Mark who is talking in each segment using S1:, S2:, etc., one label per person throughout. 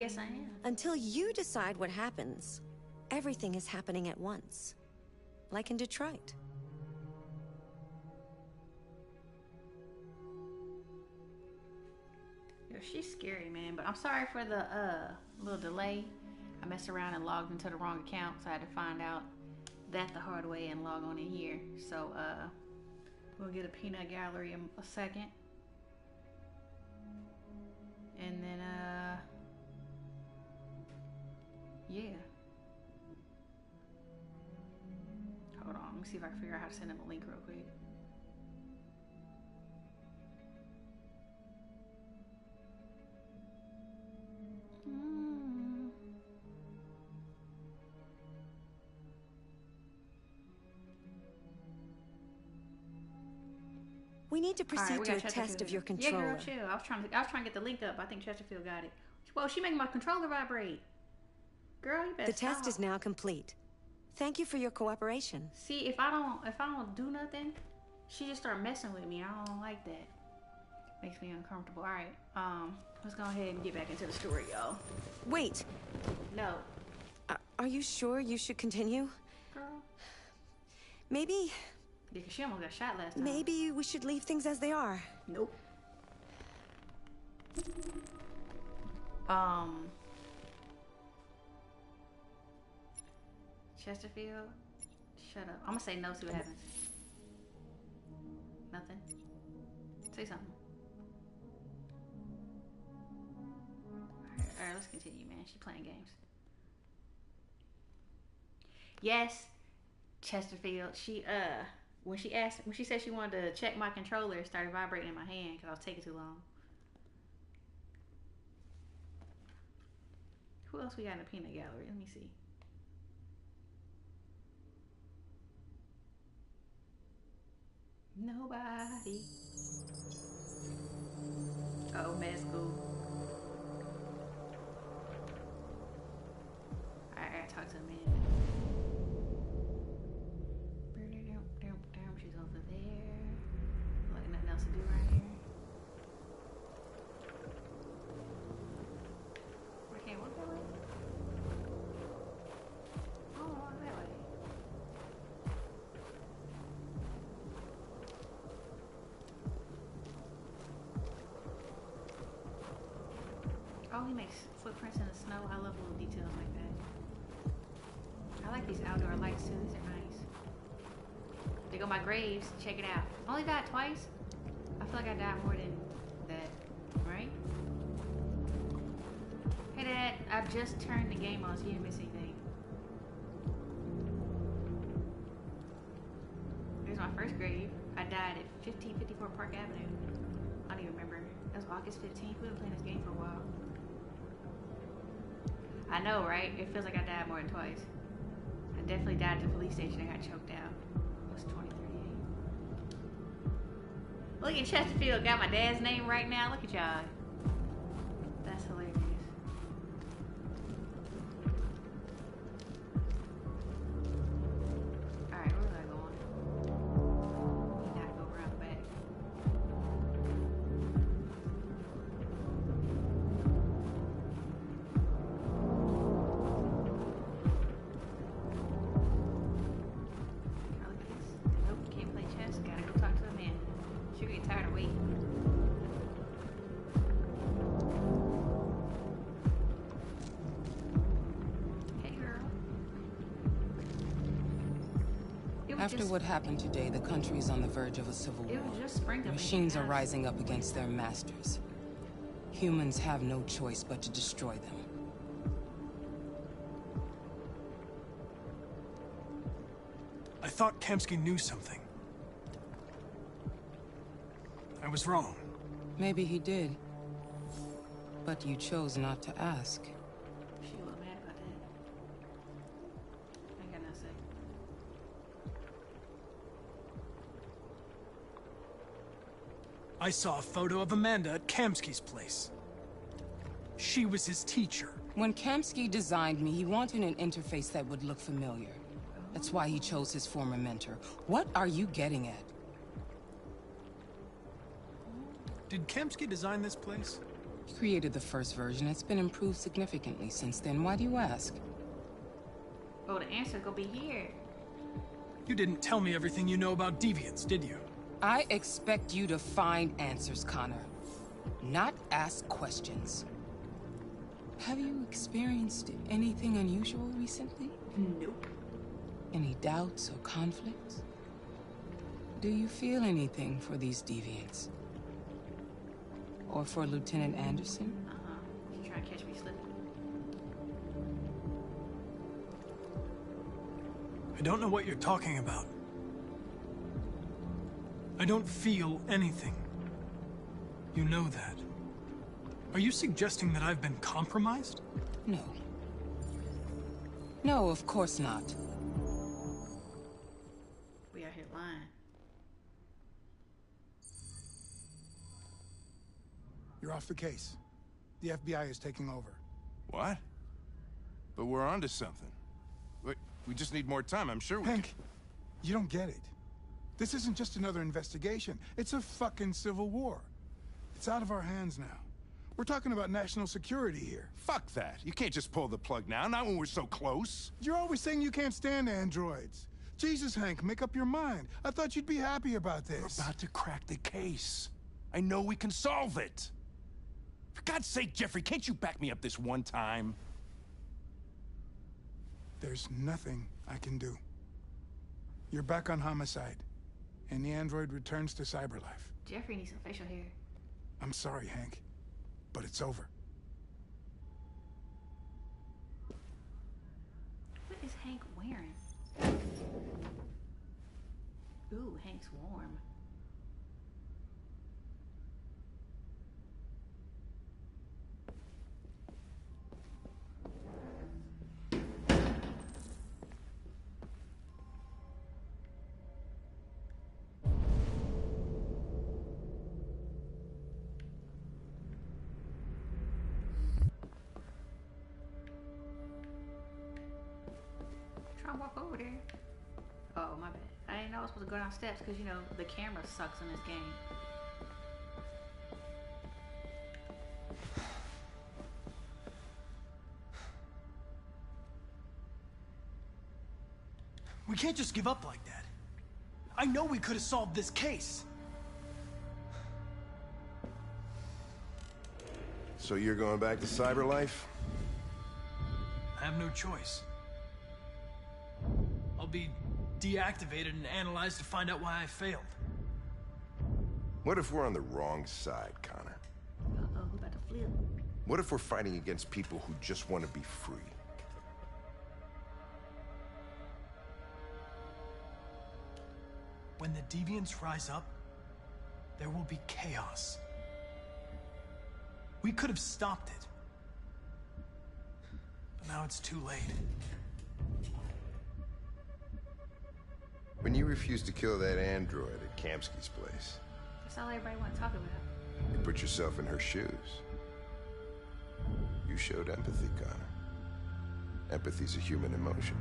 S1: Yes, I am.
S2: Until you decide what happens, everything is happening at once. Like in Detroit.
S1: Yo, she's scary, man. But I'm sorry for the little delay. I messed around and logged into the wrong account, so I had to find out that the hard way and log on in here. So we'll get a peanut gallery in a second. And then yeah. Hold on, let me see if I can figure out how to send him a link real quick.
S2: We need to proceed to a test of your controller.
S1: Yeah, girl, chill. I was trying to get the link up. I think Chesterfield got it. Well, she making my controller vibrate. Girl, you better
S2: The test is now complete. Thank you for your cooperation.
S1: See, if I don't do nothing, she just start messing with me. I don't like that. Makes me uncomfortable. All right, let's go ahead and get back into the story, y'all.
S2: Wait.
S1: No.
S2: Are you sure you should continue?
S1: Girl.
S2: Maybe.
S1: Yeah, 'cause she almost got shot last time.
S2: Maybe we should leave things as they are.
S1: Nope. Chesterfield, shut up. I'm gonna say no, see what happens. Nothing. Say something. Alright, let's continue, man. She's playing games. Yes, Chesterfield. She when she said she wanted to check my controller, it started vibrating in my hand because I was taking too long. Who else we got in the peanut gallery? Let me see. Nobody. Oh, med school. Alright, I gotta talk to a man. She's over there. Like nothing else to do right here. I can't walk that way. I don't walk that way. Oh, he makes footprints in the snow. I love little details like that. I like these outdoor lights too. These are nice. There go my graves. Check it out. I only died twice. I feel like I died more than that. Right? Hey, Dad. I've just turned the game on so you didn't miss anything. There's my first grave. I died at 1554 Park Avenue. I don't even remember. That was August 15th. We've been playing this game for a while. I know, right? It feels like I died more than twice. I definitely died at the police station. I got choked out. It was 2038. Look at Chesterfield. Got my dad's name right now. Look at y'all. That's hilarious. Alright, where was I going? We gotta go around the back.
S3: After what happened today, the country is on the verge of a civil war. Machines are rising up against their masters. Humans have no choice but to destroy them.
S4: I thought Kamski knew something. I was wrong.
S3: Maybe he did. But you chose not to ask.
S1: She was mad about that. I ain't got nothing to say.
S4: I saw a photo of Amanda at Kamski's place. She was his teacher.
S3: When Kamski designed me, he wanted an interface that would look familiar. That's why he chose his former mentor. What are you getting at?
S4: Did Kamski design this place?
S3: You created the first version. It's been improved significantly since then. Why do you ask?
S1: Oh, the answer's gonna be here.
S4: You didn't tell me everything you know about deviants, did you?
S3: I expect you to find answers, Connor. Not ask questions. Have you experienced anything unusual recently?
S1: Nope.
S3: Any doubts or conflicts? Do you feel anything for these deviants? Or for Lieutenant Anderson?
S1: She's trying to catch me slipping.
S4: I don't know what you're talking about. I don't feel anything. You know that. Are you suggesting that I've been compromised?
S3: No. No, of course not.
S1: We out here lying.
S5: You're off the case. The FBI is taking over.
S6: What? But we're onto something. We just need more time, I'm sure we
S5: Hank, you don't get it. This isn't just another investigation. It's a fucking civil war. It's out of our hands now. We're talking about national security here.
S6: Fuck that. You can't just pull the plug now, not when we're so close.
S5: You're always saying you can't stand androids. Jesus, Hank, make up your mind. I thought you'd be happy about this.
S6: We're about to crack the case. I know we can solve it. For God's sake, Jeffrey, can't you back me up this one time?
S5: There's nothing I can do. You're back on homicide, and the android returns to cyberlife.
S1: Jeffrey needs some facial hair.
S5: I'm sorry, Hank, but it's over.
S1: What is Hank wearing? Ooh, Hank's warm. Try to walk over there. Oh, my bad. I didn't know I was supposed to go down steps because, you know, the camera sucks in this game.
S4: We can't just give up like that. I know we could have solved this case.
S7: So you're going back to cyberlife?
S4: I have no choice. I'll be deactivated and analyzed to find out why I failed.
S7: What if we're on the wrong side, Connor?
S1: Uh-oh, who about to flip?
S7: What if we're fighting against people who just want to be free?
S4: When the deviants rise up, there will be chaos. We could have stopped it. But now it's too late.
S7: When you refused to kill that android at Kamsky's place,
S1: That's all everybody want to talk about.
S7: you put yourself in her shoes. You showed empathy, Connor. Empathy's a human emotion.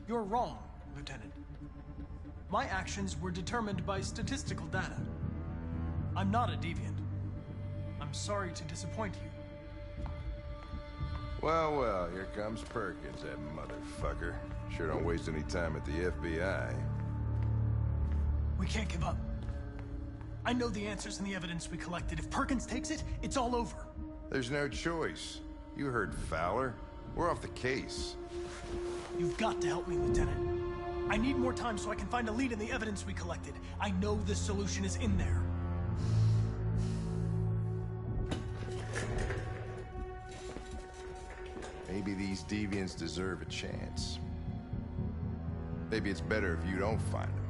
S4: You're wrong, Lieutenant. My actions were determined by statistical data. I'm not a deviant. I'm sorry to disappoint you.
S7: Well, well, here comes Perkins, that motherfucker. Sure don't waste any time at the FBI.
S4: We can't give up. I know the answers and the evidence we collected. If Perkins takes it, it's all over.
S7: There's no choice. You heard Fowler. We're off the case.
S4: You've got to help me, Lieutenant. I need more time so I can find a lead in the evidence we collected. I know the solution is in there.
S7: Maybe these deviants deserve a chance. Maybe it's better if you don't find them.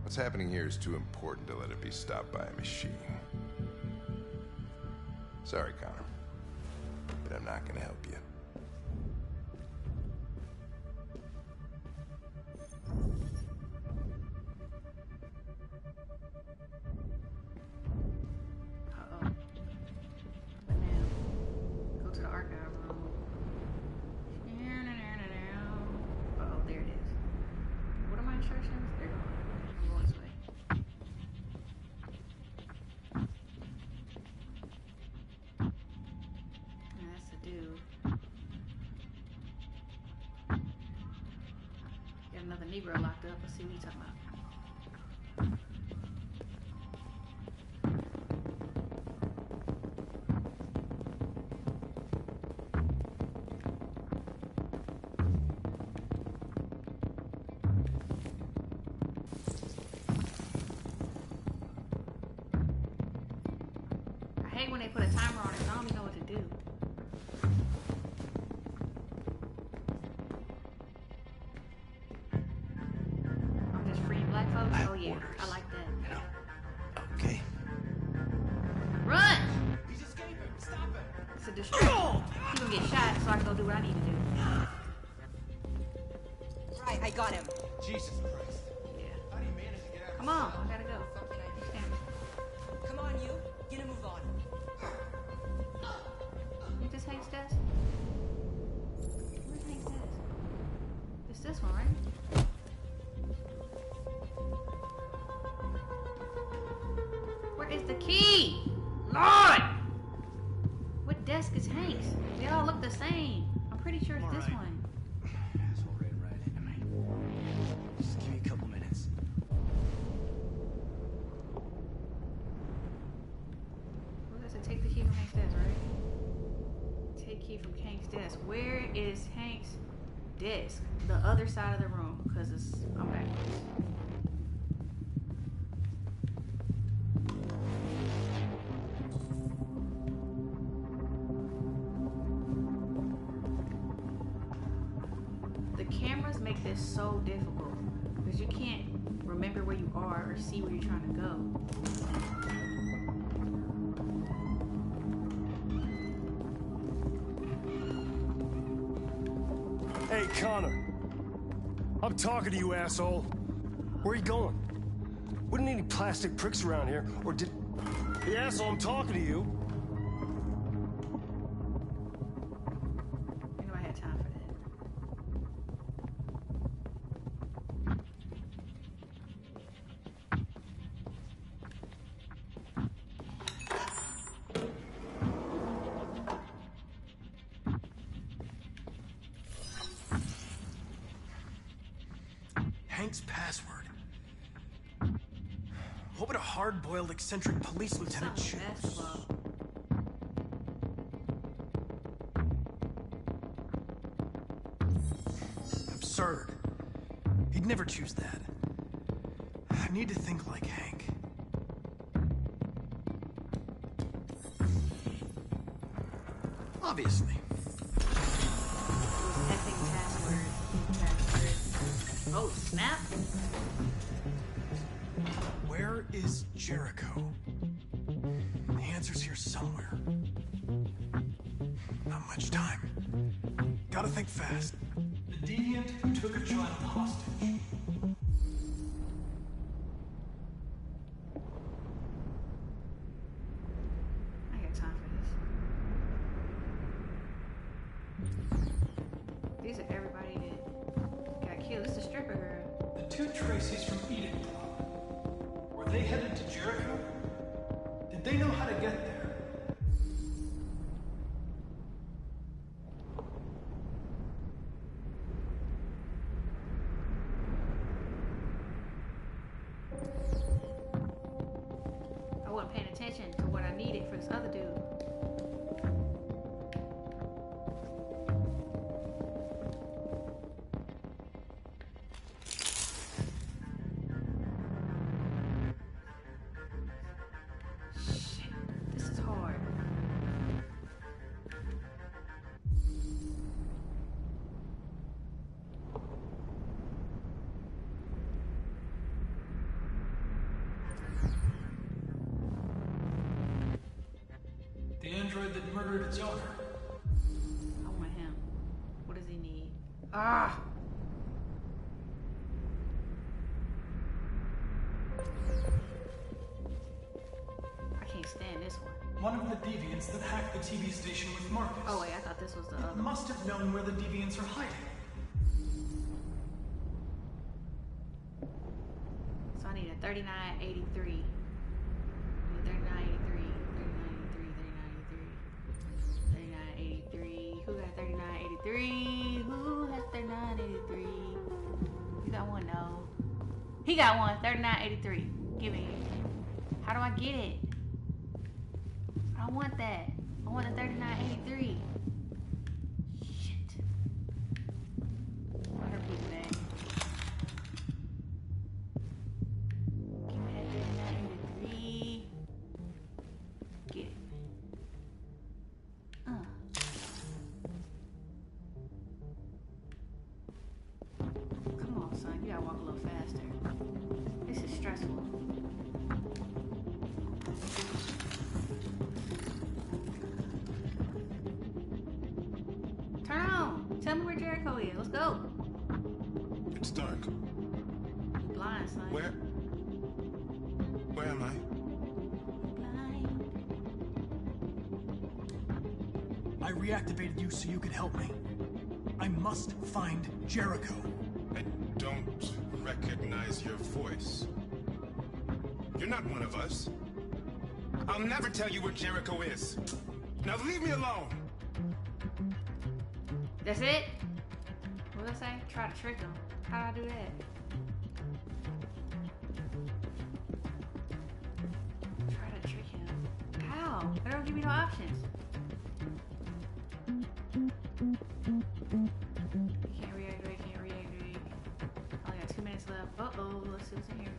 S7: What's happening here is too important to let it be stopped by a machine. Sorry, Connor, but I'm not gonna help you.
S1: Uh-oh. But now, go to the archive room. Uh-oh, there it is. What are my instructions? There you go. Negro locked up. Let's see what he's talking about. I hate when they put a timer on it. I don't even know what to do. Oh yeah,
S8: orders.
S1: I like that.
S8: You know? Okay.
S1: Run!
S8: He's escaping. Stop him.
S1: It's a distraction. He's gonna get shot, so I can go do what I need to do.
S9: Right, I got him.
S8: Jesus Christ.
S1: Yeah.
S8: How do you manage to get out of
S1: Come on, I gotta go.
S9: Come on, you. Get a move on.
S1: Is this Hank's desk? Where's Hank's desk? It's this one, right? Where is the key? Lord! What desk is Hank's? They all look the same. I'm pretty sure it's this one.
S8: Asshole ran right into me. Just give me a couple minutes.
S1: What does it take the key from Hank's desk, right? Take key from Hank's desk. Where is Hank's desk? The other side of the room, because I'm backwards. The cameras make this so difficult because you can't remember where you are or see where you're trying to go.
S10: Hey, Connor. I'm talking to you, asshole. Where are you going? We don't need any plastic pricks around here, or did... Hey, asshole, I'm talking to you.
S1: You know I had time for that.
S4: Hank's password. What would a hard-boiled, eccentric police lieutenant choose? Absurd. He'd never choose that. I need to think like Hank. Obviously.
S1: Effing password. Oh, snap.
S4: Where is Jericho? The answer's here somewhere. Not much time. Gotta think fast. The deviant who took a child hostage.
S1: I got time for this. These are everybody that got killed. This is the stripper girl.
S4: The two Tracys from Eden Club. Were they headed to Jericho? Did they know how to get there?
S1: I wasn't paying attention to what I needed for this other dude. Shit, this is hard.
S4: The android that murdered its owner.
S1: I want him. What does he need? Ah! I can't stand this one.
S4: One of the deviants that hacked the TV station with Marcus.
S1: Oh wait, I thought this was the
S4: It
S1: other one.
S4: must have known where the deviants are hiding.
S1: So I need a 3983. 3983, 3983, 3983. Who got 3983? Who has 3983? You got one? No. He got one. 3983. Give me it. How do I get it? I don't want that. I want the 3983. Shit. What her people name? Give me that 3983. Get it. Come on, son. You gotta walk a little faster. This is stressful. Turn on. Tell me where Jericho is. Let's go.
S6: It's dark.
S1: You blind, son.
S6: Where am I?
S1: Blind.
S4: I reactivated you so you could help me. I must find Jericho.
S6: I don't recognize your voice. You're not one of us. I'll never tell you where Jericho is. Now leave me alone.
S1: That's it? What did I say? Try to trick him. How do I do that? Try to trick him. How? They don't give me no options. Can't reactivate, can't reactivate. Only got 2 minutes left. Uh-oh, let's see what's in here.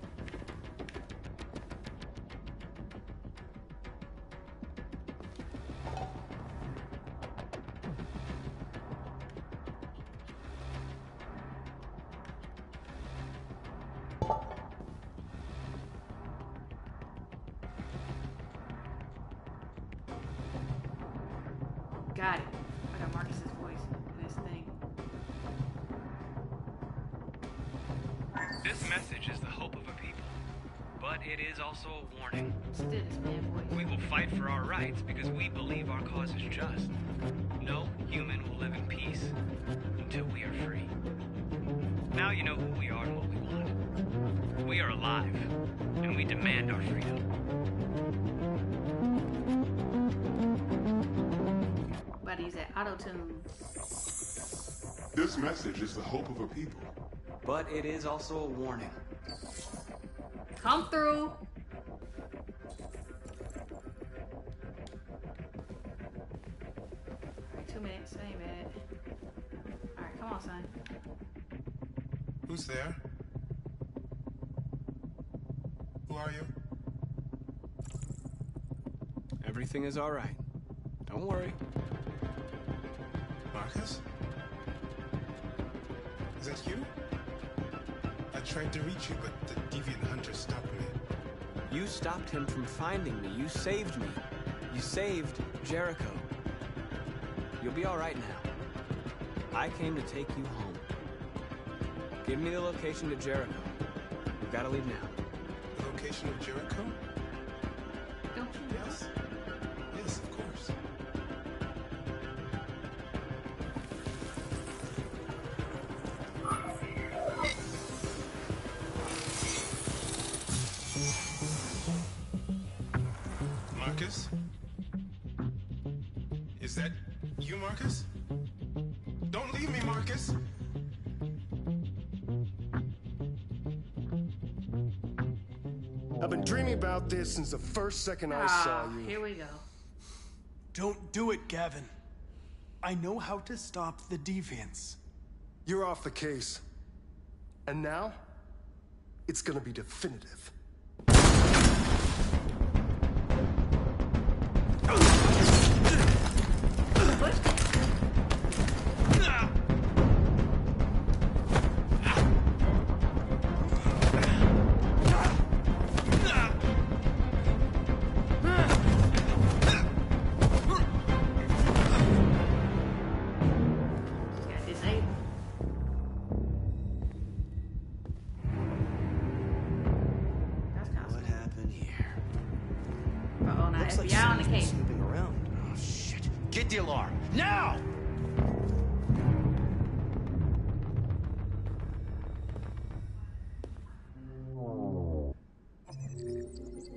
S1: Got it. I got Marcus's voice in this thing.
S11: This message is the hope of a people, but it is also a warning.
S1: Let's do this, man, voice.
S11: We will fight for our rights because we believe our cause is just. No human will live in peace until we are free. Now you know who we are and what we want. We are alive, and we demand our freedom.
S1: About to use that auto-tune.
S6: This message is the hope of a people.
S8: But it is also a warning.
S1: Come through. Alright, 2 minutes. That ain't bad. Alright, come on, son.
S6: Who's there? Who are you?
S8: Everything is all right. Don't worry.
S6: Marcus? Is that you? I tried to reach you, but the deviant hunter stopped me.
S8: You stopped him from finding me. You saved me. You saved Jericho. You'll be all right now. I came to take you home. Give me the location to Jericho. We've got to leave now.
S6: The location of Jericho?
S1: Don't you know?
S6: Yes. Yes, of course. Marcus? Is that you, Marcus? Don't leave me, Marcus!
S10: I've been dreaming about this since the first second I saw you.
S1: Here we go.
S4: Don't do it, Gavin. I know how to stop the deviants.
S10: You're off the case. And now, it's gonna be definitive.
S1: FBI on the case.
S8: Snooping around. Oh, shit. Get the alarm. Now!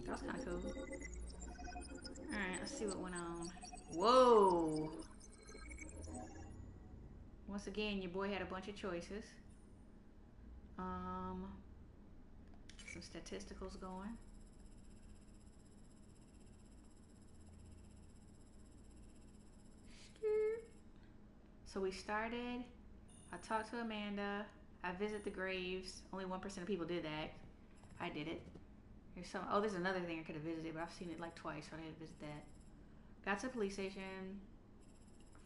S1: That was kind of cool. Alright, let's see what went on. Whoa! Once again, your boy had a bunch of choices. some statisticals going. So we started. I talked to Amanda. I visit the graves. Only 1% of people did that. I did it. There's some. Oh, there's another thing I could have visited, but I've seen it like twice, so I didn't visit that. Got to the police station.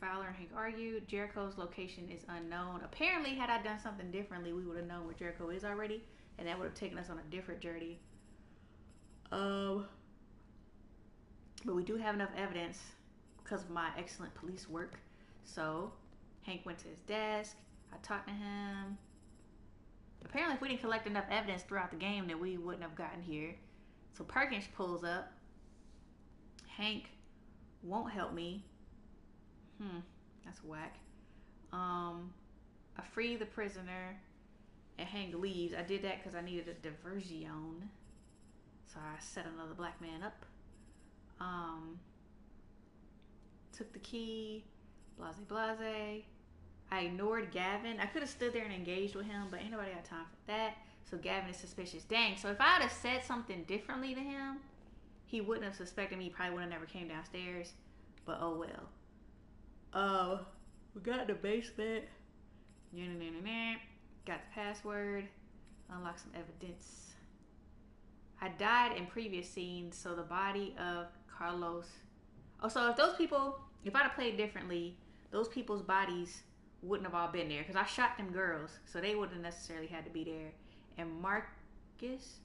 S1: Fowler and Hank argued. Jericho's location is unknown. Apparently, had I done something differently, we would have known where Jericho is already, and that would have taken us on a different journey. But we do have enough evidence because of my excellent police work. So Hank went to his desk. I talked to him. Apparently, if we didn't collect enough evidence throughout the game, then we wouldn't have gotten here. So Perkins pulls up. Hank won't help me. That's whack. I free the prisoner, and Hank leaves. I did that because I needed a diversion. So I set another black man up. Took the key. Blase, blase. I ignored Gavin. I could have stood there and engaged with him, but ain't nobody got time for that. So Gavin is suspicious. Dang, so if I would have said something differently to him, he wouldn't have suspected me. He probably would have never came downstairs. But oh well. We got the basement. Got the password. Unlock some evidence. I died in previous scenes, so the body of Carlos. Oh, so if those people, if I'd have played differently, those people's bodies wouldn't have all been there, because I shot them girls, so they wouldn't have necessarily had to be there. And Marcus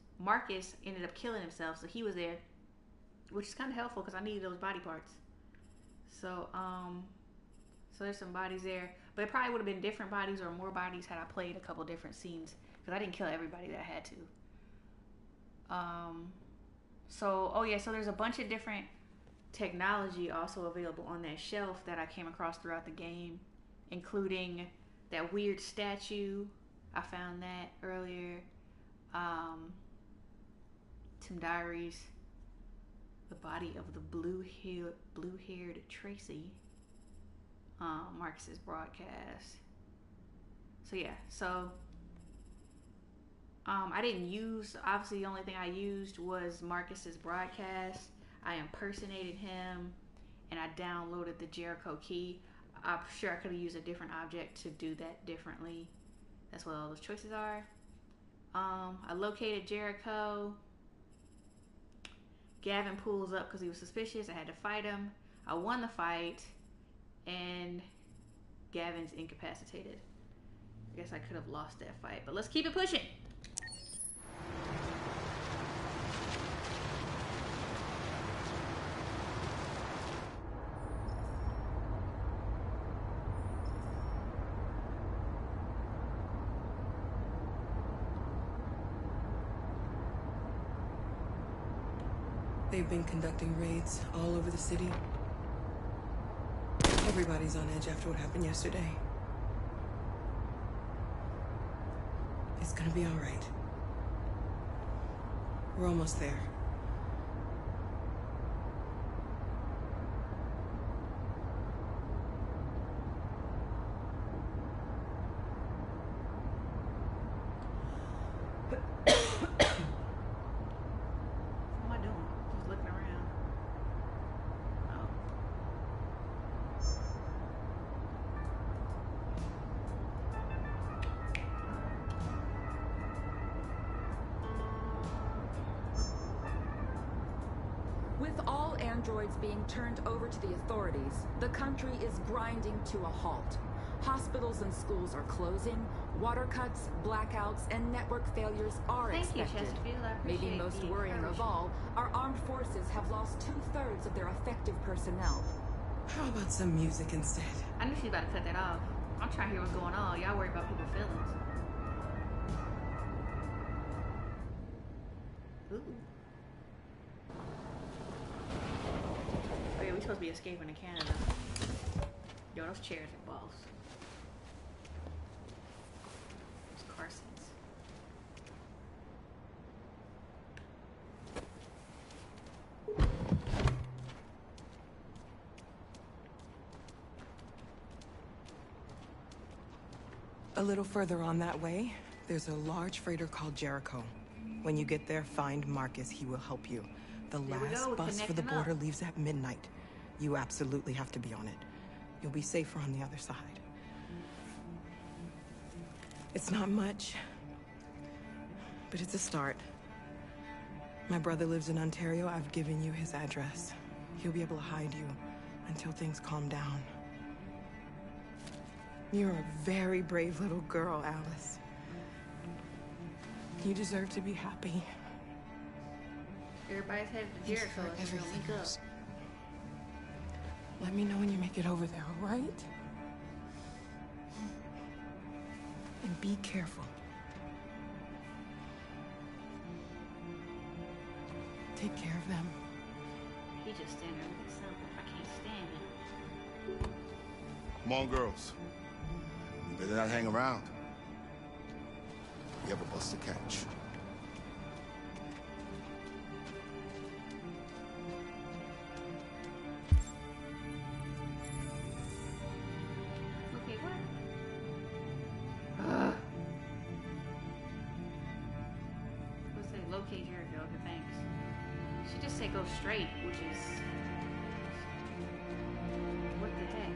S1: ended up killing himself, so he was there, which is kind of helpful because I needed those body parts. So so there's some bodies there, but it probably would have been different bodies or more bodies had I played a couple different scenes, because I didn't kill everybody that I had to. So oh yeah, so there's a bunch of different technology also available on that shelf that I came across throughout the game, including that weird statue. I found that earlier. Some diaries. The body of the blue-haired Tracy. Marcus's broadcast. So yeah, so I didn't use, obviously the only thing I used was Marcus's broadcast. I impersonated him and I downloaded the Jericho key. I'm sure I could have used a different object to do that differently. That's what all those choices are. I located Jericho. Gavin pulls up because he was suspicious. I had to fight him. I won the fight, and Gavin's incapacitated. I guess I could have lost that fight, but let's keep it pushing.
S9: They've been conducting raids all over the city. Everybody's on edge after what happened yesterday. It's gonna be all right. We're almost there.
S12: Androids being turned over to the authorities, the country is grinding to a halt. Hospitals and schools are closing, water cuts, blackouts, and network failures are expected. Maybe most worrying of all, our armed forces have lost 2/3 of their effective personnel.
S9: How about some music instead?
S1: I knew she was about to cut that off. I'm trying to hear what's going on. Y'all worry about people's feelings. Ooh. We supposed to be escaping to Canada. Yo, those chairs are balls. Those car seats.
S9: A little further on that way, there's a large freighter called Jericho.
S13: When you get there, find Marcus. He will help you. The last bus for the border leaves at midnight. You absolutely have to be on it. You'll be safer on the other side. It's not much, but it's a start. My brother lives in Ontario. I've given you his address. He'll be able to hide you until things calm down. You're a very brave little girl, Alice. You deserve to be happy.
S1: Everybody's headed to Jericho.
S3: Everything else.
S13: Let me know when you make it over there, all right? And be careful. Take care of them.
S1: He just standing there with himself. I can't stand him.
S14: Come on, girls. You better not hang around. You have a bus to catch.
S1: Okay, what? Let's say locate Jericho. Okay, thanks. She just said go straight, which is what the heck?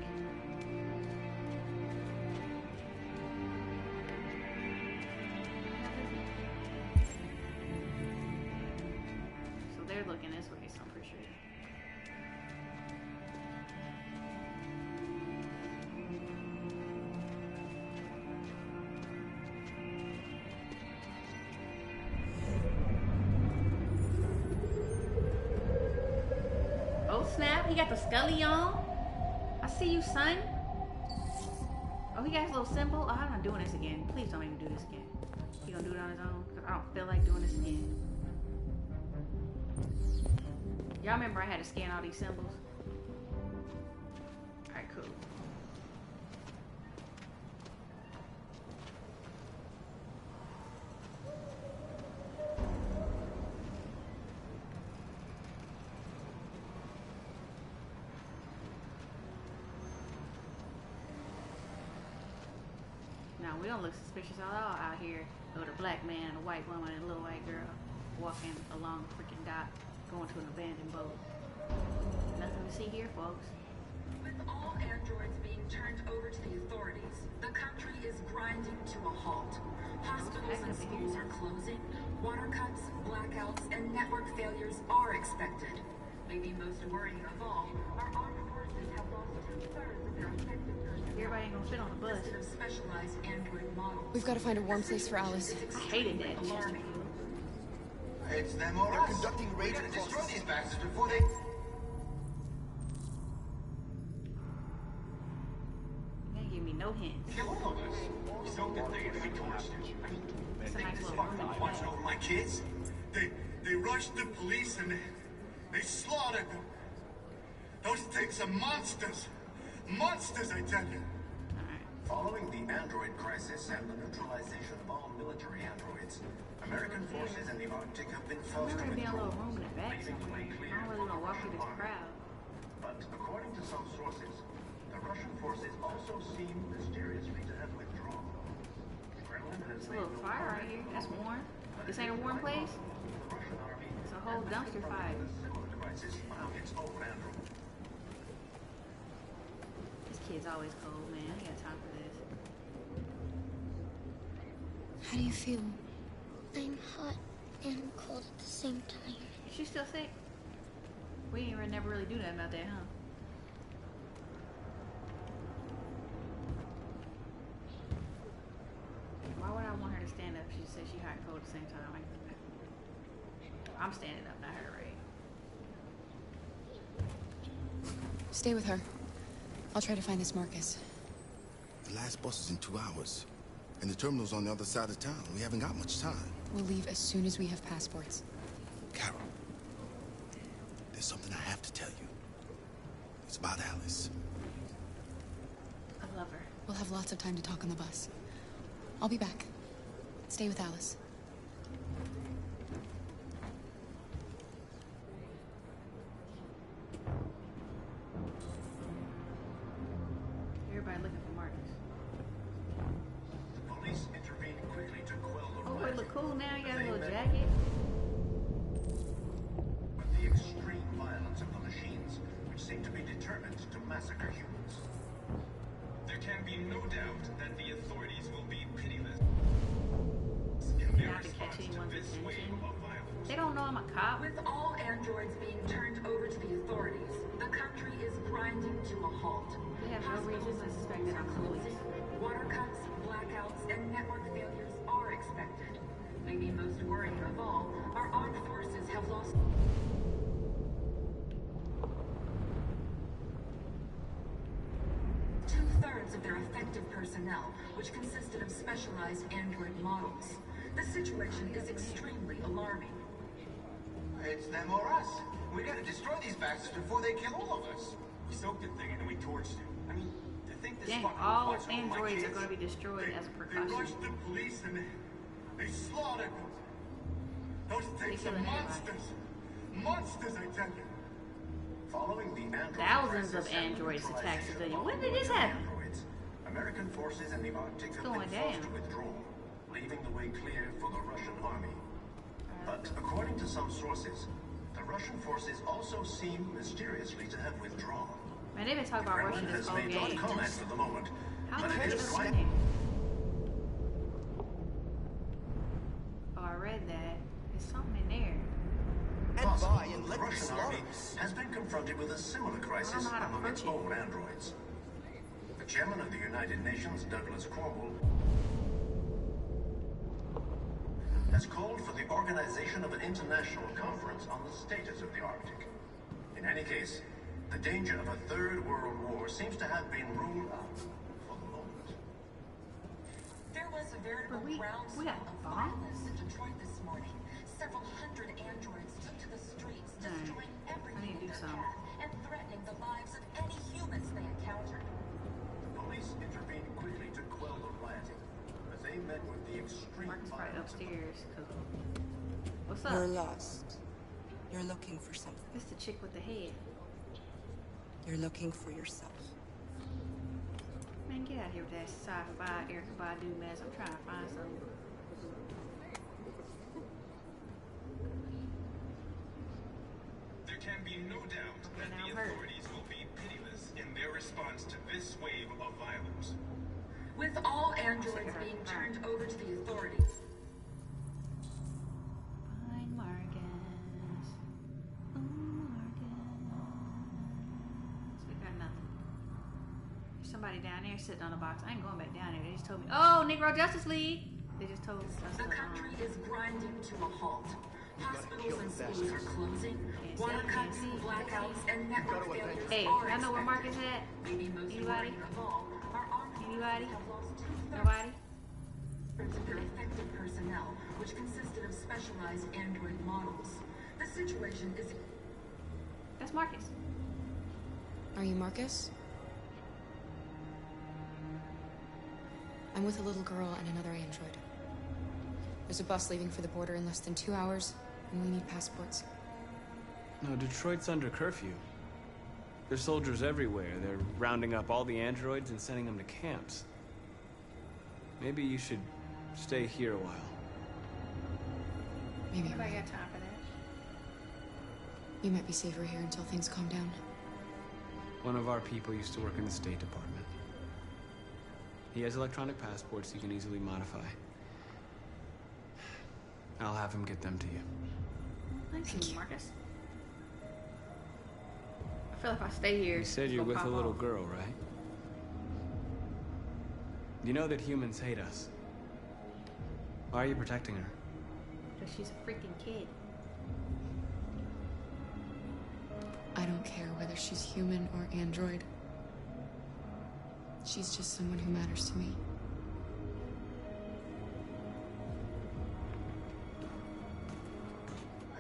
S1: So they're looking this way, so I'm pretty sure. Oh snap, he got the Scully on. I see you, son. Oh, he got his little symbol. Oh, I'm not doing this again. Please don't make me do this again. He gonna do it on his own? Because I don't feel like doing this again. Y'all remember I had to scan all these symbols? Alright, cool. Now, we don't look suspicious at all out here with a black man, a white woman, and a little white girl walking along the freaking dock, going to an abandoned boat. Nothing to see here, folks.
S12: With all androids being turned over to the authorities, the country is grinding to a halt. Hospitals and schools are closing, water cuts, blackouts, and network failures are expected. Maybe most worrying of all, our armed forces have lost 2/3 of their effective personnel.
S1: Everybody ain't gonna fit on the bus.
S12: Of specialized android models.
S3: We've got to find a warm place for Alice.
S1: I hated that.
S15: It's them or us. They're conducting raids to destroy these bastards before they...
S1: They ain't give me no hints. It's a nice little room.
S15: Watching over my kids? They rushed the police and they slaughtered them. Those things are monsters. Monsters, I tell you.
S16: Following the android crisis and the neutralization of all military androids, American forces in the Arctic have been forced to withdraw, leaving the way clear for farm. But according to some sources, the Russian forces also seem mysteriously to have withdrawn.
S1: There's a little fire right here. That's warm. This ain't a warm place? It's a whole dumpster fire. This kid's always cold, man. I got time for this.
S17: How do you feel? I'm hot and cold at the same time.
S1: She's still sick? We ain't never really do nothing about that, huh? Why would I want her to stand up? She said she hot and cold at the same time. I'm standing up, not her, right?
S3: Stay with her. I'll try to find this Marcus.
S14: The last bus is in 2 hours. And the terminal's on the other side of town. We haven't got much time.
S3: We'll leave as soon as we have passports.
S14: Carol, there's something I have to tell you. It's about Alice.
S1: I love her.
S3: We'll have lots of time to talk on the bus. I'll be back. Stay with Alice.
S1: Everybody looking for Marcus.
S16: The police intervened quickly to quell the
S1: Oh, it look cool now. You got a little jacket.
S15: determined to massacre humans.
S6: There can be no doubt that the authorities will be pitiless in their response to this wave of violence.
S1: They don't know I'm a cop.
S12: With all androids being turned over to the authorities, the country is grinding to a halt.
S1: They have no reason to suspect that I'm closing.
S12: Water cuts, blackouts, and network failures are expected. Maybe most worrying of all, our armed forces have lost... two-thirds of their effective personnel, which consisted of specialized android models. The situation is extremely alarming.
S15: It's them or us. We gotta destroy these bastards before they kill all of us.
S8: We soaked the thing and then we torched it. I mean, to think this
S1: Dang,
S8: fucking
S1: all
S8: watch over my
S1: androids are
S8: kids.
S1: going to be destroyed as a
S15: They
S1: precaution.
S15: rushed the police and they slaughtered them. Those things are
S1: killing
S15: monsters. Monsters, I tell you.
S16: Following the android
S1: Thousands of
S16: crisis and
S1: androids attacked
S16: neutralization
S1: civilians.
S16: of
S1: When did this happen?
S16: androids, American forces in the Arctic have
S1: going
S16: been forced
S1: down.
S16: to withdraw, leaving the way clear for the Russian army. But according to some sources, the Russian forces also seem mysteriously to have withdrawn.
S1: Man, they've been talking about Russia
S16: Kremlin
S1: this
S16: has
S1: whole
S16: made no
S1: game.
S16: comment for the moment,
S1: How
S16: but
S1: much
S16: it
S1: is
S16: is
S1: this
S16: quite...
S1: in there? Oh, I read that. There's something in there.
S16: Possible the Russian army has been confronted with a similar crisis among its own androids. The chairman of the United Nations, Douglas Cromwell, has called for the organization of an international conference on the status of the Arctic. In any case, the danger of a third world war seems to have been ruled out for the moment.
S12: There was a veritable groundswell of violence in Detroit this morning. Several hundred androids took to the streets, destroying everything in their path and threatening the lives of any humans they encountered.
S16: The police intervened quickly to quell the rioting, as they met with the extreme
S1: Marcus right
S16: violence.
S1: upstairs. What's up?
S13: You're lost. You're looking for something.
S1: It's the chick with the head.
S13: You're looking for yourself.
S1: Man, get out of here with that sci-fi Erykah Badu mess. I'm trying to find something.
S6: There can be no doubt that the authorities will be pitiless in their response to this wave of violence.
S12: With all androids being turned over to the authorities,
S1: Find Marcus. Oh, Marcus. We got nothing. There's somebody down there sitting on a box. I ain't going back down there. They just told me. Oh, Negro Justice League. They just told us.
S12: the country is grinding to a halt. Hospitals and schools are closing. Water cuts, blackouts, and network failures
S1: Hey,
S12: are
S1: y'all know where
S12: expected.
S1: Marcus at?
S12: Maybe most
S1: Anybody?
S12: worrying of all, our armed
S1: Anybody?
S12: forces have lost
S1: Nobody?
S12: two-thirds of their effective personnel, which consisted of specialized android models. The situation is...
S1: That's Marcus.
S18: Are you Marcus? I'm with a little girl and another android. There's a bus leaving for the border in less than 2 hours, and we need passports.
S8: No, Detroit's under curfew. There's soldiers everywhere. They're rounding up all the androids and sending them to camps. Maybe you should stay here a while.
S18: Maybe
S1: Nobody got time for that.
S18: you might be safer here until things calm down.
S8: One of our people used to work in the State Department. He has electronic passports you can easily modify. I'll have him get them to you.
S1: Thank you, Marcus. I feel if I stay here,
S8: You said
S1: it's
S8: you're
S1: gonna
S8: with a
S1: pop
S8: little
S1: off.
S8: girl, right? You know that humans hate us. Why are you protecting her?
S1: Because she's a freaking kid.
S18: I don't care whether she's human or android. She's just someone who matters to me.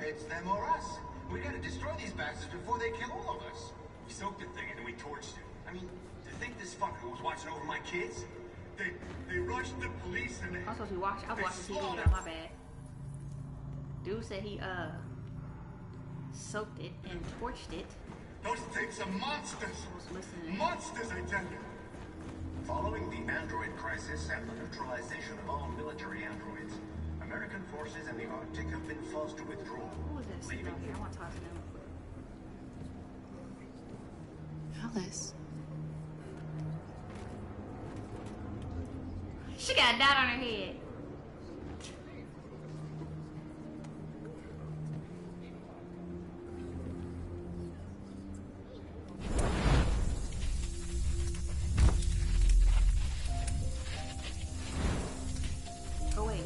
S15: It's them or us. We gotta destroy these bastards before they kill all of us.
S8: We soaked the thing and then we torched it. I mean, to think this fucker was watching over my kids?
S15: They rushed the police and
S1: I'm supposed to be watching. I was watching TV,
S15: slaughtered
S1: y'all. My bad. Dude said he soaked it and torched it.
S15: Those things are monsters. Monsters, I tell you.
S16: Following the android crisis and the neutralization of all military androids, American forces in the Arctic have been forced to withdraw.
S1: Who was that sitting over here? I want to talk to them.
S18: Alice.
S1: She got a dot on her head. Oh wait,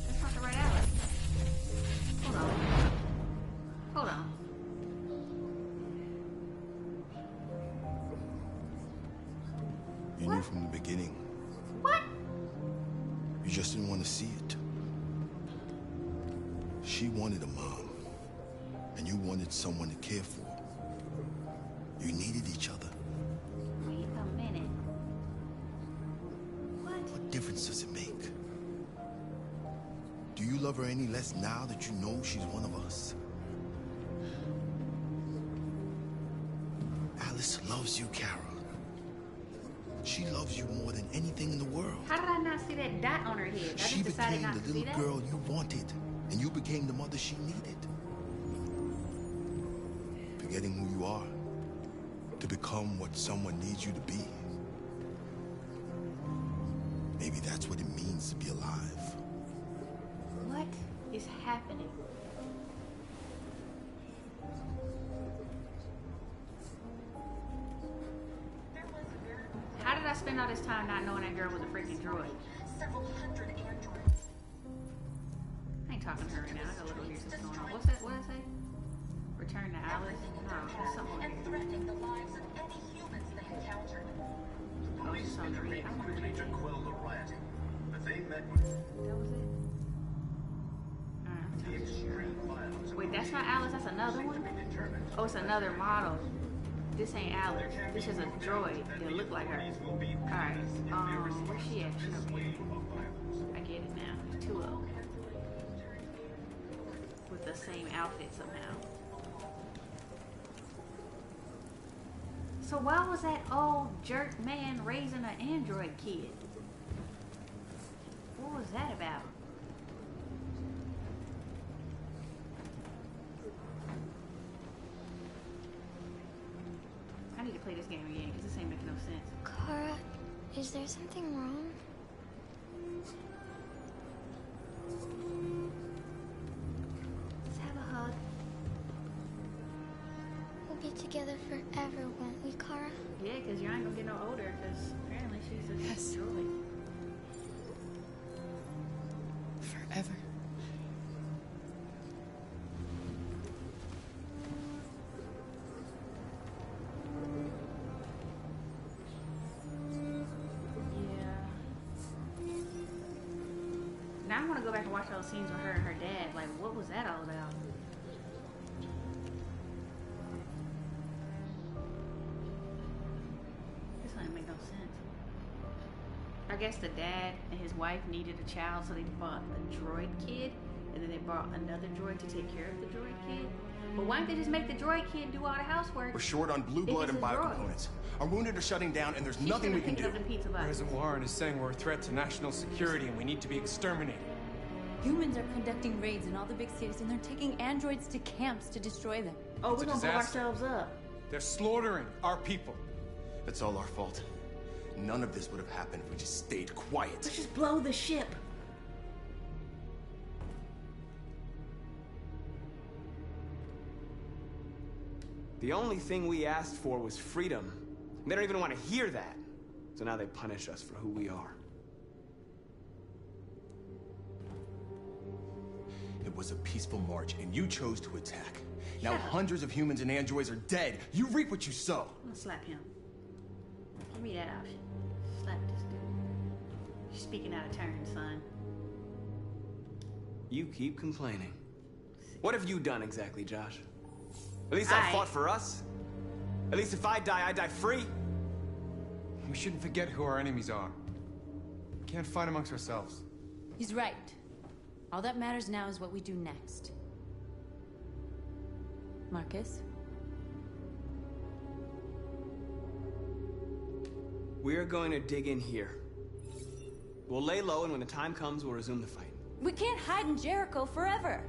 S1: that's not the right Alice. Hold on. Hold on.
S14: You knew from the beginning.
S1: What?
S14: You just didn't want to see it. She wanted a mom, and you wanted someone to care for. You needed each other.
S1: Wait a minute.
S14: What difference does it make? Do you love her any less now that you know she's one of us? Alice loves you, Kara. She loves you more than anything in the world.
S1: How did I not see that dot on her head? I
S14: She
S1: just decided
S14: became
S1: not
S14: the
S1: to see
S14: little
S1: that.
S14: girl you wanted, and you became the mother she needed. Forgetting who you are to become what someone needs you to be. Maybe that's what it means to be alive.
S1: What is happening? How did I spend all this time not knowing that girl was a freaking droid?
S12: Several hundred androids.
S1: I ain't talking to her right now. I gotta look over here see what's going on. What's that? What did it say? Return to Alice? No, there's something over here.
S12: Threatening the lives of any humans they encountered.
S16: Police intervened quickly to quell the rioting, but they met with
S1: That was it?
S16: the extreme violence.
S1: Wait, that's not Alice. That's another one? Oh, it's another model. This ain't Alice. This is a droid that look like her. Alright, where's she at? She's over here. I get it now. There's two of them. With the same outfit somehow. So why was that old jerk man raising an android kid? What was that about? I need to play this game again because this ain't making no sense.
S17: Kara, is there something wrong?
S1: Let's have a hug.
S17: We'll be together forever, won't we, Kara?
S1: Yeah, because you ain't gonna get no older because apparently she's a droid.
S13: Forever.
S1: Now I want to go back and watch those scenes with her and her dad. Like, what was that all about? This doesn't make no sense. I guess the dad and his wife needed a child, so they bought a droid kid, and then they bought another droid to take care of the droid kid. But why didn't they just make the droid kid do all the housework?
S19: We're short on blue blood and biocomponents. Our wounded are shutting down, and there's nothing we can do.
S20: President Warren is saying we're a threat to national security, and we need to be exterminated.
S21: Humans are conducting raids in all the big cities, and they're taking androids to camps to destroy them.
S1: Oh, we're gonna blow ourselves up.
S20: They're slaughtering our people.
S19: It's all our fault. None of this would have happened if we just stayed quiet.
S1: Let's just blow the ship.
S8: The only thing we asked for was freedom. They don't even want to hear that. So now they punish us for who we are.
S19: It was a peaceful march, and you chose to attack. Now hundreds of humans and androids are dead. You reap what you sow.
S1: I'm gonna slap him. Give me that option. Slap this dude. You're speaking out of turn, son.
S8: You keep complaining. What have you done exactly, Josh? At least I fought for us. At least if I die free.
S20: We shouldn't forget who our enemies are. We can't fight amongst ourselves.
S21: He's right. All that matters now is what we do next. Marcus?
S8: We're going to dig in here. We'll lay low, and when the time comes, we'll resume the fight.
S21: We can't hide in Jericho forever.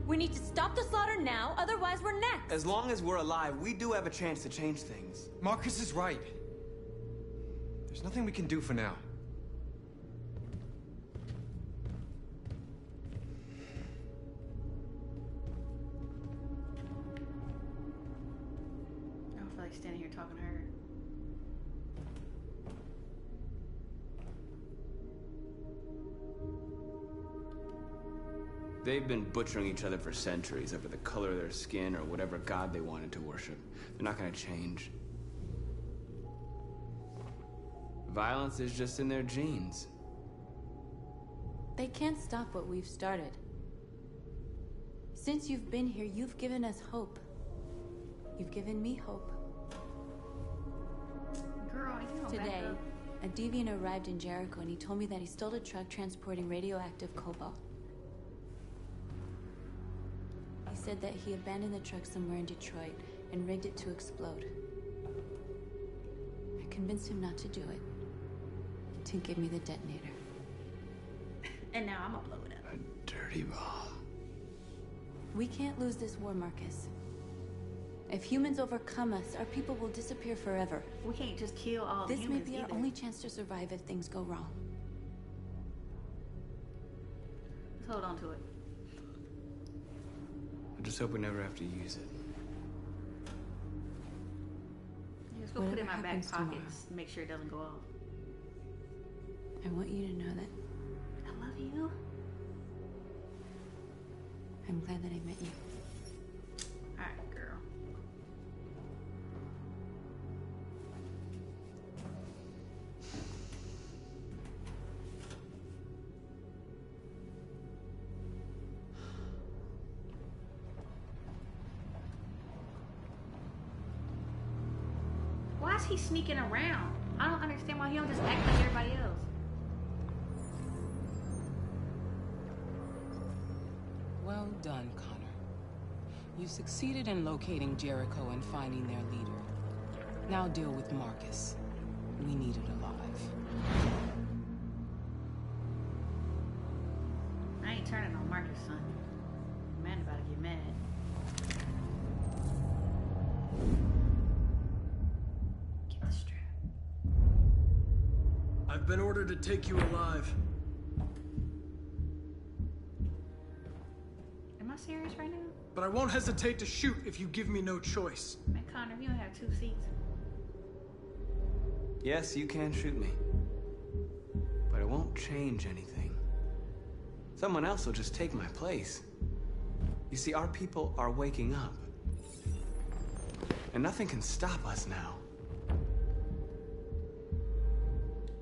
S21: We need to stop the slaughter now, otherwise we're next.
S8: As long as we're alive, we do have a chance to change things.
S20: Marcus is right. There's nothing we can do for now.
S1: I don't feel like standing here talking to her.
S8: They've been butchering each other for centuries over the color of their skin or whatever god they wanted to worship. They're not gonna change. Violence is just in their genes.
S21: They can't stop what we've started. Since you've been here, you've given us hope. You've given me hope.
S1: Girl, you know
S21: Today, a deviant arrived in Jericho and he told me that he stole a truck transporting radioactive cobalt. He said that he abandoned the truck somewhere in Detroit and rigged it to explode. I convinced him not to do it. To give me the detonator.
S1: And now I'm gonna blow it up.
S8: A dirty bomb.
S21: We can't lose this war, Marcus. If humans overcome us, our people will disappear forever.
S1: We can't just kill all the humans.
S21: This may be our only chance to survive if things go wrong.
S1: Let's hold on to it.
S8: I just hope we never have to use it.
S1: Yeah, let's go put it in my back pockets. Make sure it doesn't go off.
S21: I want you to know that
S1: I love you.
S21: I'm glad that I met you.
S1: Alright, girl. Why is he sneaking around? I don't understand why he don't just act like everybody else.
S3: Well done, Connor. You succeeded in locating Jericho and finding their leader. Now deal with Marcus. We need it alive.
S1: I ain't turning on Marcus, son. Man about to get mad. Get the strap.
S4: I've been ordered to take you alive.
S1: Am I serious right now?
S4: But I won't hesitate to shoot if you give me no choice.
S1: Man, Connor, you don't have 2 seats.
S8: Yes, you can shoot me. But it won't change anything. Someone else will just take my place. You see, our people are waking up. And nothing can stop us now.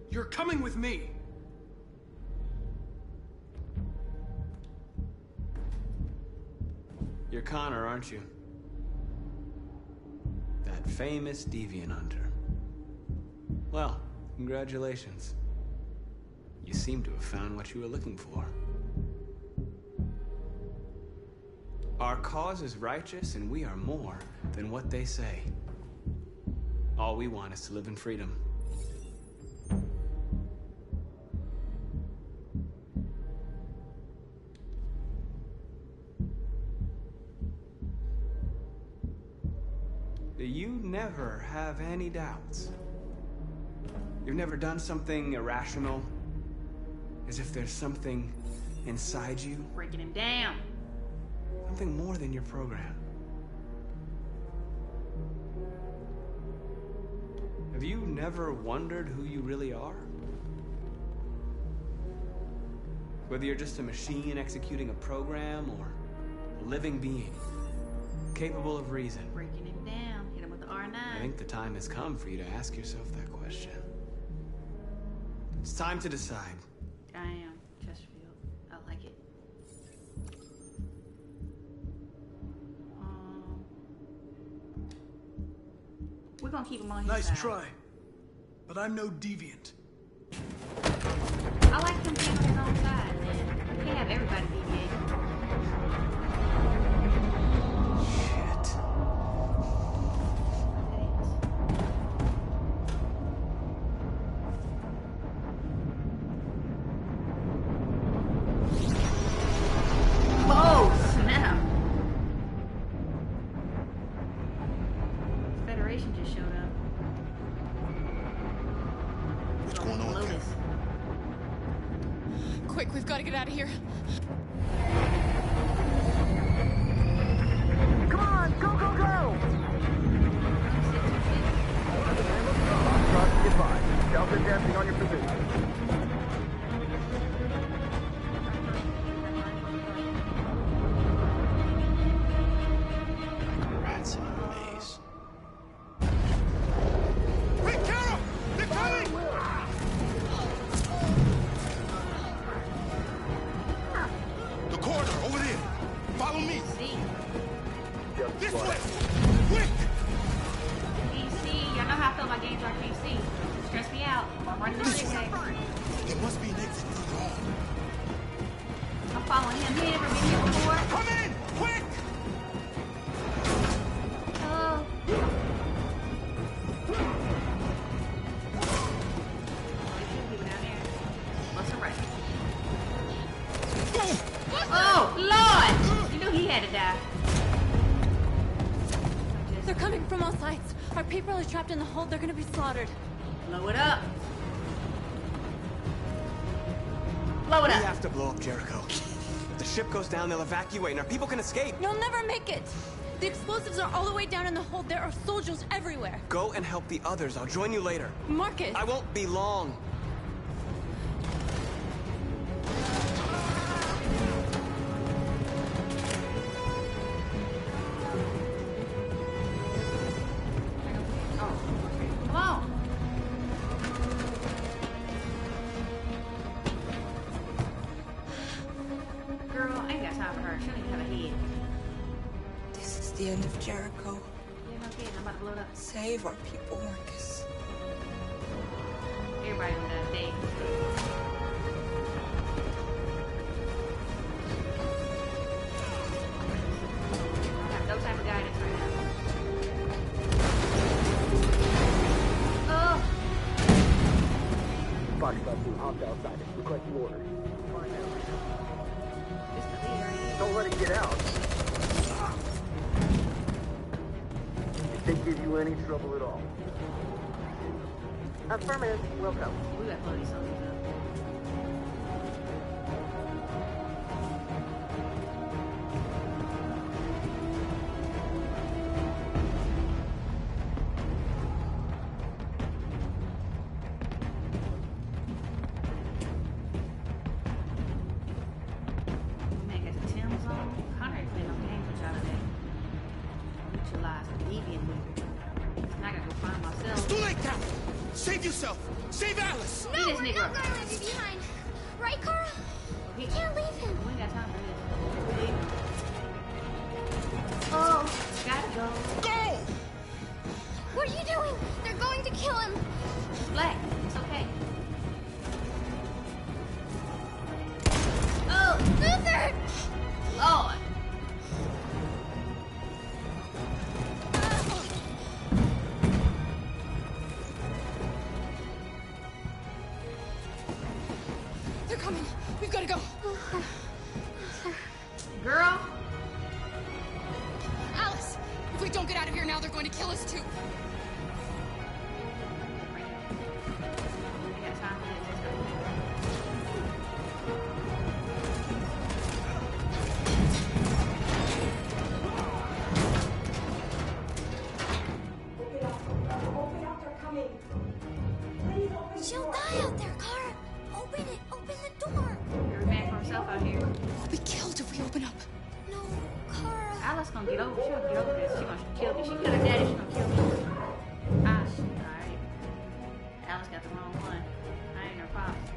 S4: You're coming with me!
S8: You're Connor, aren't you? That famous deviant hunter. Well, congratulations. You seem to have found what you were looking for. Our cause is righteous, and we are more than what they say. All we want is to live in freedom. You never have any doubts. You've never done something irrational, as if there's something inside you.
S1: Breaking him down.
S8: Something more than your program. Have you never wondered who you really are? Whether you're just a machine executing a program or a living being, capable of reason.
S1: Breaking him down. Hit him with the R9.
S8: I think the time has come for you to ask yourself that question. It's time to decide.
S1: I am. Chesterfield. I like it. We're gonna keep him on his side.
S4: Nice try. But I'm no deviant.
S1: I like him being on his own side, man. You can't have everybody deviate. Oh, snap. Corporation just showed up.
S14: What's going on here?
S18: Quick, we've got to get out of here.
S2: Come on, go, go, go! Goodbye. Delta dancing on your position.
S14: Rats in a maze.
S2: Wait, Carol! They're coming!
S14: The corridor, over there. Follow me.
S2: This way!
S14: Quick!
S1: DC, y'all know how I feel about games I can't see. Stress me out. I'm running this way.
S14: There must be an exit through the hall.
S1: I'm following him. He ain't never been here before.
S2: Come in! Quick!
S1: Hello. Oh, Lord! You knew he had to die.
S21: They're coming from all sides. Our people are trapped in the hold. They're gonna be slaughtered.
S1: Blow it up. Blow it up.
S8: We have to blow up Jericho. If the ship goes down, they'll evacuate, and our people can escape.
S21: You'll never make it. The explosives are all the way down in the hold. There are soldiers everywhere.
S8: Go and help the others. I'll join you later.
S21: Marcus.
S8: I won't be long.
S13: The end of Jericho. Save our people, Marcus.
S1: Everybody on that day. I have no time for guidance right now. Oh!
S2: Foxtrot 2, hopped outside. Requesting orders. Don't let it get out. They give you any trouble at all. Affirmative. Welcome.
S1: We got plenty of something up. Man, got the Tim's on. Connor ain't playing no games with y'all today. Neutralize the deviant leader. Now I gotta go find myself.
S14: It's too late, Cap! Save yourself! Save Alice!
S17: No, we're not gonna leave you behind. Right, Carl? We can't leave him.
S1: We ain't got time for this. Oh, gotta go.
S14: Go!
S17: What are you doing? They're going to kill him.
S1: It's black. It's okay. Oh,
S17: Luther!
S1: Lord.
S18: They're coming. We've got to go.
S1: Girl.
S18: Alice, if we don't get out of here now, they're going to kill us too.
S17: She'll die out there, Cara. Open it. Open the door.
S1: Every man for himself out here.
S18: We'll be killed if we open up.
S17: No, Cara.
S1: Alice gonna get over. She'll get over this. She gonna kill me. She killed her daddy. She gonna kill me. Ah, shit. All right. Alice got the wrong one. I ain't her pops.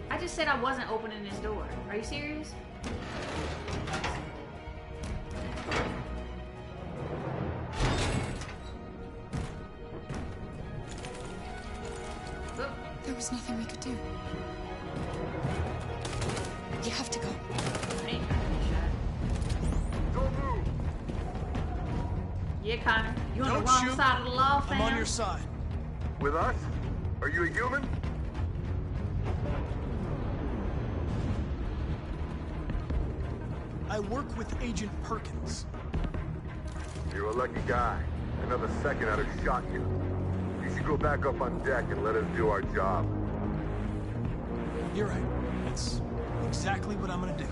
S1: I just said I wasn't opening this door. Are you serious?
S18: There was nothing we could do. You have to go.
S1: I ain't trying to get shot.
S2: Don't move.
S1: Yeah, Connor. You on
S4: Don't
S1: the wrong
S4: shoot.
S1: side of the law, fam?
S4: I'm on your side.
S2: With us? Are you a human?
S4: I work with Agent Perkins.
S2: You're a lucky guy. Another second I'd have shot you. You should go back up on deck and let us do our job.
S4: You're right. That's exactly what I'm gonna do.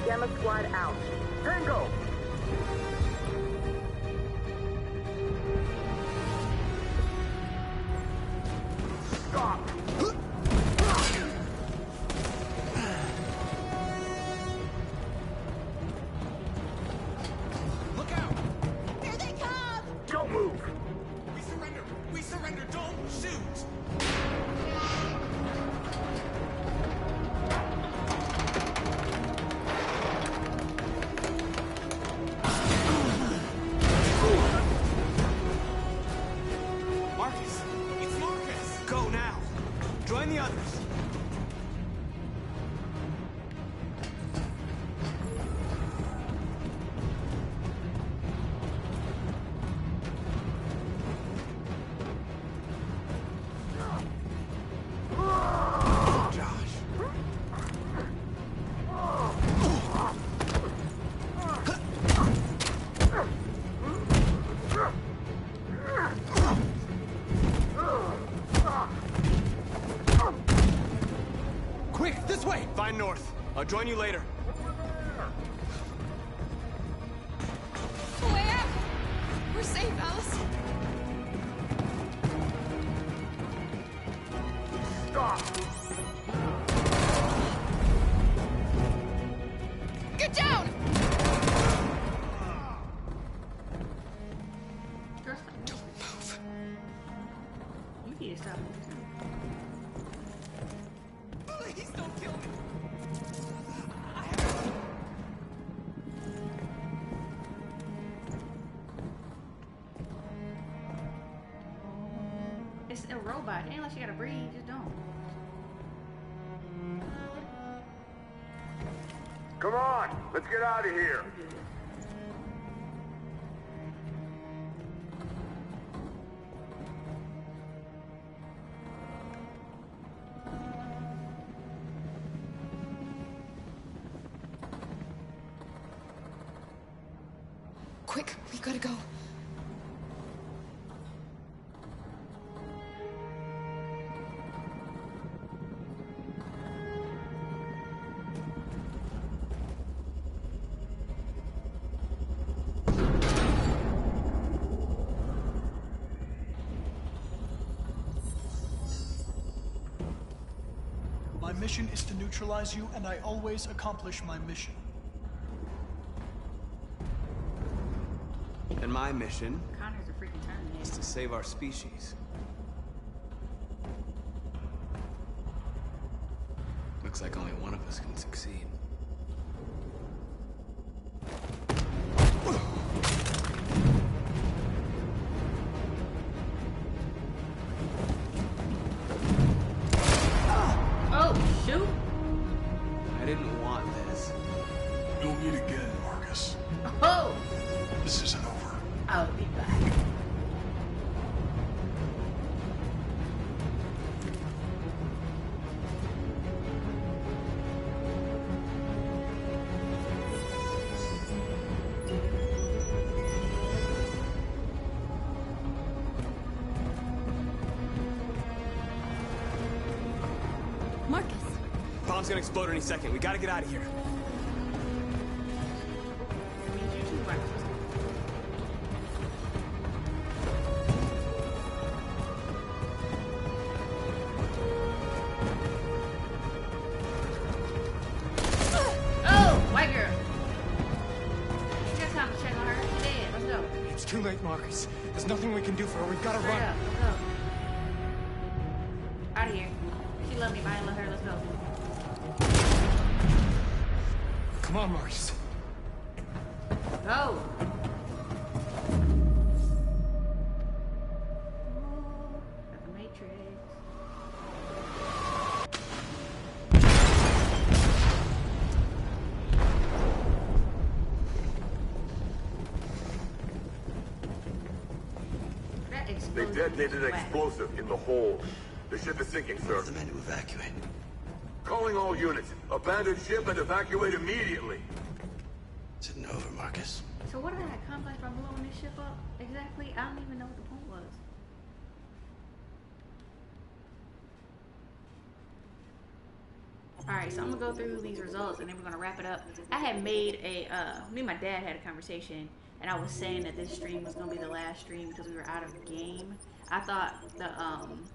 S2: Gamma Squad out. Tango! Stop!
S19: Look out!
S9: Here they come!
S2: Don't move!
S19: We surrender! We surrender! Don't shoot! Marcus! It's Marcus!
S8: Go now! Join the others! Quick, this way! Find North. I'll join you later.
S18: Way out! We're safe, Alice.
S2: Stop!
S18: Get down!
S1: Don't
S18: move.
S1: You need to stop moving.
S19: Please don't kill me!
S1: It's a robot. It ain't like you gotta breathe. Just don't.
S2: Come on! Let's get out of here!
S18: Quick, we gotta go.
S4: My mission is to neutralize you, and I always accomplish my mission.
S8: And my mission
S1: Connor's a freaking Terminator.
S8: is to save our species. Looks like only one of us can succeed.
S1: Oh, shoot!
S8: I didn't want this.
S15: You'll meet again, Marcus.
S1: Oh!
S15: This isn't over.
S1: I'll be back.
S21: Marcus,
S8: Bomb's gonna explode any second. We gotta get out of here.
S20: Too late, Marcus. There's nothing we can do for her. We've got to run.
S1: Up. Let's go. Out of here. She loved me, but I didn't love her. Let's go.
S20: Come on, Marcus.
S1: Go. Got the Matrix.
S2: They detonated an explosive in the hold. The ship is sinking, sir.
S14: The men to evacuate.
S2: Calling all units. Abandon ship and evacuate immediately.
S14: It's over, Marcus.
S1: So what did I accomplish by blowing this ship up exactly? I don't even know what the point was. Alright, so I'm gonna go through these results and then we're gonna wrap it up. I had made a, me and my dad had a conversation and I was saying that this stream was gonna be the last stream because we were out of game. I thought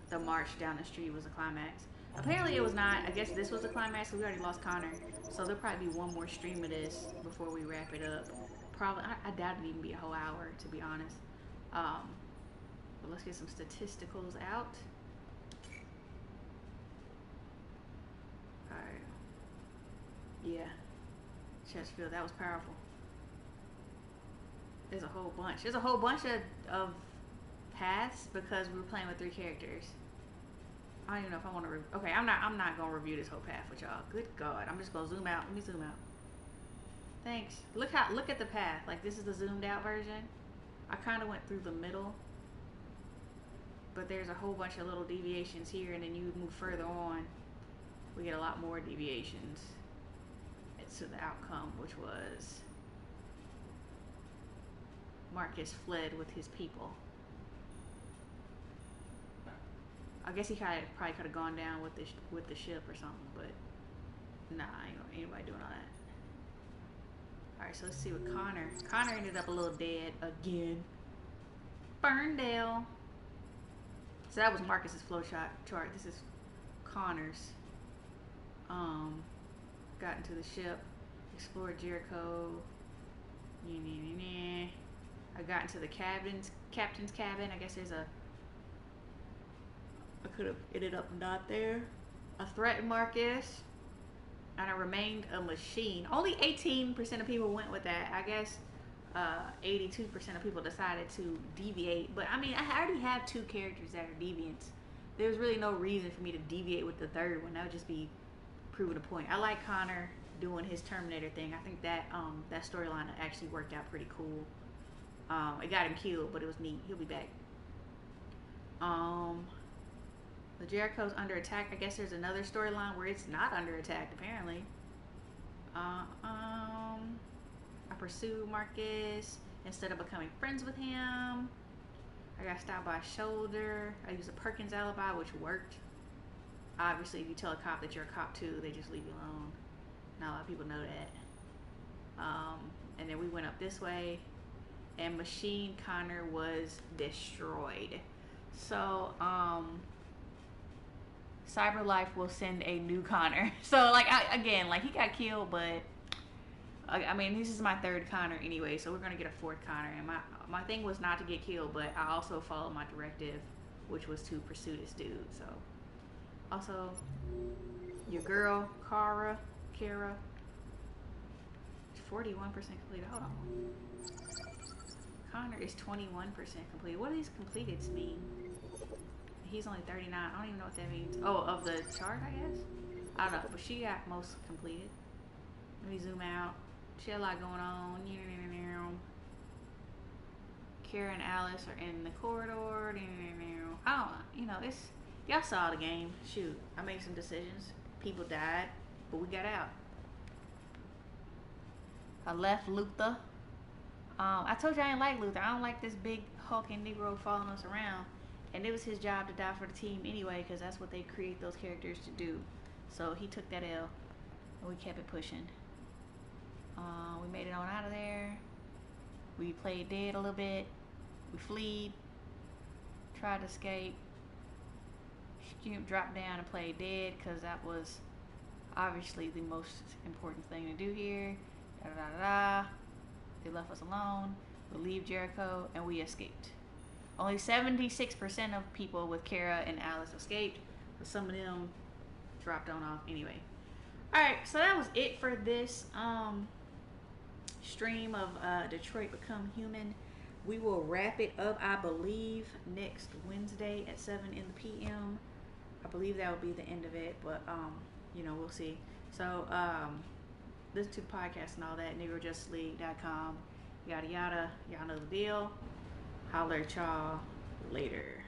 S1: the march down the street was a climax. Apparently it was not. I guess this was a climax, so we already lost Connor. So there'll probably be one more stream of this before we wrap it up. Probably, I doubt it'd even be a whole hour, to be honest. But let's get some statisticals out. Alright. Yeah. Chesterfield, that was powerful. There's a whole bunch. There's a whole bunch of paths because we were playing with 3 characters. I don't even know if I want to. Okay, I'm not gonna review this whole path with y'all. Good God, I'm just gonna zoom out. Let me zoom out. Thanks. Look at the path. Like this is the zoomed out version. I kind of went through the middle, but there's a whole bunch of little deviations here, and then you move further on, we get a lot more deviations. It's to the outcome, which was Marcus fled with his people. I guess he probably could have gone down with the ship or something, but nah, ain't anybody doing all that. All right, so let's see what Connor. Connor ended up a little dead again. Ferndale. So that was Marcus's flowchart chart. This is Connor's. Got into the ship, explored Jericho. I got into the captain's cabin. I guess there's a. I could have ended up not there. I threatened Marcus, and I remained a machine. Only 18% of people went with that. I guess 82% of people decided to deviate. But I mean, I already have 2 characters that are deviants. There's really no reason for me to deviate with the third one. That would just be proving a point. I like Connor doing his Terminator thing. I think that that storyline actually worked out pretty cool. It got him killed, but it was neat. He'll be back. The Jericho's under attack. I guess there's another storyline where it's not under attack, apparently. I pursued Marcus instead of becoming friends with him. I got stopped by a shoulder. I used a Perkins alibi, which worked. Obviously, if you tell a cop that you're a cop too, they just leave you alone. Not a lot of people know that. And then we went up this way, and Machine Connor was destroyed. So, CyberLife will send a new Connor. So, like, again, like, he got killed, but I mean, this is my 3rd Connor anyway, so we're gonna get a 4th Connor. And my thing was not to get killed, but I also followed my directive, which was to pursue this dude. So, also, your girl Kara, 41% completed. Hold on. Connor is 21% completed. What do these completeds mean? He's only 39. I don't even know what that means. Oh, of the chart, I guess? I don't know, but she got most completed. Let me zoom out. She had a lot going on. Kara and Alice are in the corridor. I don't know. You know, it's... Y'all saw the game. Shoot. I made some decisions. People died, but we got out. I left Luther. I told you I didn't like Luther. I don't like this big hulking Negro following us around. And it was his job to die for the team anyway, because that's what they create those characters to do. So he took that L, and we kept it pushing. We made it on out of there. We played dead a little bit. We fled, tried to escape. Dropped down and played dead because that was obviously the most important thing to do here. Da da da da. They left us alone. We leave Jericho and we escaped. Only 76% of people with Kara and Alice escaped, but some of them dropped on off anyway. Alright, so that was it for this stream of Detroit Become Human. We will wrap it up, I believe, next Wednesday at 7 in the p.m. I believe that will be the end of it, but you know, we'll see. So listen to the podcast and all that, NegroJusticeLeague.com, yada yada. Y'all know the deal. Holler at y'all later.